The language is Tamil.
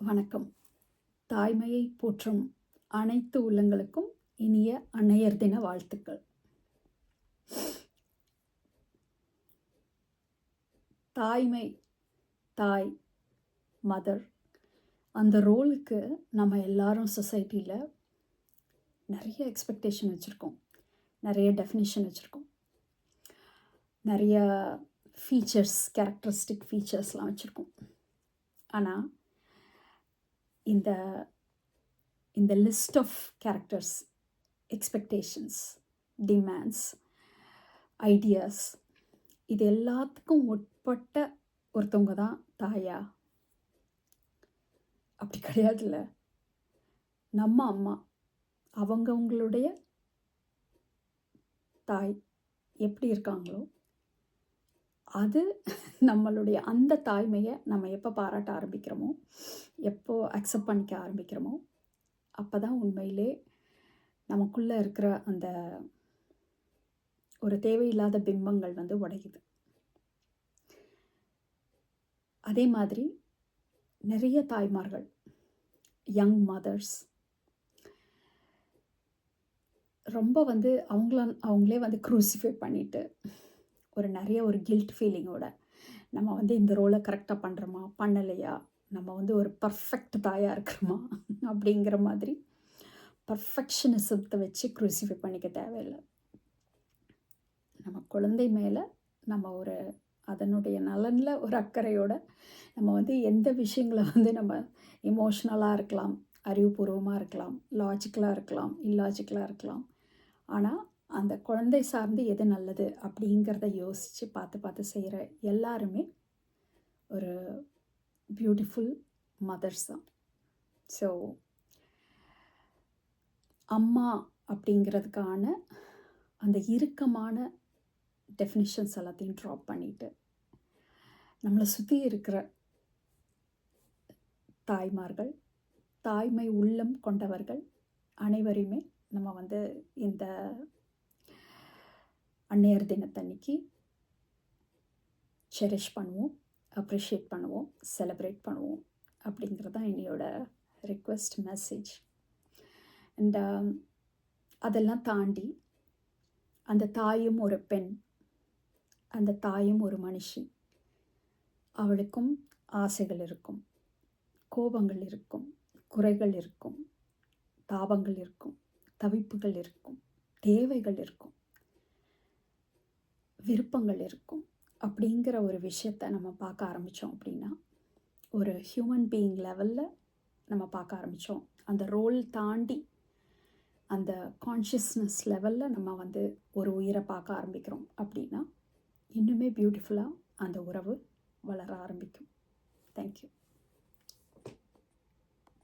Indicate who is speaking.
Speaker 1: வணக்கம். தாய்மையை போற்றும் அனைத்து உள்ளங்களுக்கும் இனிய அன்னையர் தின வாழ்த்துக்கள். தாய்மை, தாய், மதர், அந்த ரோலுக்கு நம்ம எல்லாரும் சொசைட்டியில் நிறைய எக்ஸ்பெக்டேஷன் வச்சுருக்கோம், நிறைய டெஃபினிஷன் வச்சுருக்கோம், நிறைய கேரக்டரிஸ்டிக் ஃபீச்சர்ஸ்லாம் வச்சுருக்கோம். ஆனால் இந்த list of characters, expectations, demands, ideas, இது எல்லாத்துக்கும் உட்பட்ட ஒருத்தவங்க தான் தாயா? அப்படி கிடையாதுல்ல. நம்ம அம்மா அவங்களுடைய தாய் எப்படி இருக்காங்களோ அது நம்மளுடைய அந்த தாய்மையை நம்ம எப்போ பாராட்ட ஆரம்பிக்கிறோமோ, எப்போ அக்செப்ட் பண்ணிக்க ஆரம்பிக்கிறோமோ, அப்போ தான் உண்மையிலே நமக்குள்ளே இருக்கிற அந்த ஒரு தேவையில்லாத பிம்பங்கள் உடையுது. அதே மாதிரி நிறைய தாய்மார்கள், யங் மதர்ஸ், ரொம்ப அவங்களே க்ரூசிஃபை பண்ணிட்டு ஒரு கில்ட் ஃபீலிங்கோட நம்ம இந்த ரோலை கரெக்டாக பண்ணுறோமா பண்ணலையா, நம்ம ஒரு பர்ஃபெக்ட் தாயாக இருக்கிறோமா அப்படிங்கிற மாதிரி பர்ஃபெக்ஷனிசத்தை வச்சு க்ரூசிஃபை பண்ணிக்க தேவையில்லை. நம்ம குழந்தை மேலே நம்ம அதனுடைய நலனில் ஒரு அக்கறையோட நம்ம எந்த விஷயங்களை நம்ம எமோஷ்னலாக இருக்கலாம், அறிவுபூர்வமாக இருக்கலாம், லாஜிக்கலாக இருக்கலாம், இல்லாஜிக்கலாக இருக்கலாம். ஆனால் அந்த குழந்தை சார்ந்து எது நல்லது அப்படிங்கிறத யோசித்து பார்த்து செய்கிற எல்லாருமே ஒரு பியூட்டிஃபுல் மதர்ஸ் தான். ஸோ அம்மா அப்படிங்கிறதுக்கான அந்த இறுக்கமான டெஃபினிஷன்ஸ் எல்லாத்தையும் ட்ராப் பண்ணிவிட்டு நம்மளை சுற்றி இருக்கிற தாய்மார்கள், தாய்மை உள்ளம் கொண்டவர்கள் அனைவரையுமே நம்ம இந்த அன்னையர் தினத்தன்னைக்கு செரிஷ் பண்ணுவோம், அப்ரிஷியேட் பண்ணுவோம், செலிப்ரேட் பண்ணுவோம் அப்படிங்கிறது தான் என்னையோட ரிக்வெஸ்ட் மெசேஜ். அண்ட் அதெல்லாம் தாண்டி அந்த தாயும் ஒரு பெண், அந்த தாயும் ஒரு மனுஷி. அவளுக்கும் ஆசைகள் இருக்கும், கோபங்கள் இருக்கும், குறைகள் இருக்கும், தாபங்கள் இருக்கும், தவிப்புகள் இருக்கும், தேவைகள் இருக்கும், விருப்பங்கள் இருக்கும். அப்படிங்கிற ஒரு விஷயத்தை நம்ம பார்க்க ஆரம்பித்தோம் அப்படின்னா, ஒரு ஹியூமன் பீயிங் லெவலில் நம்ம பார்க்க ஆரம்பித்தோம். அந்த ரோல் தாண்டி அந்த கான்ஷியஸ்னஸ் லெவலில் நம்ம ஒரு உயிரை பார்க்க ஆரம்பிக்கிறோம் அப்படின்னா இன்னுமே பியூட்டிஃபுல்லாக அந்த உறவு வளர ஆரம்பிக்கும். தேங்க்யூ.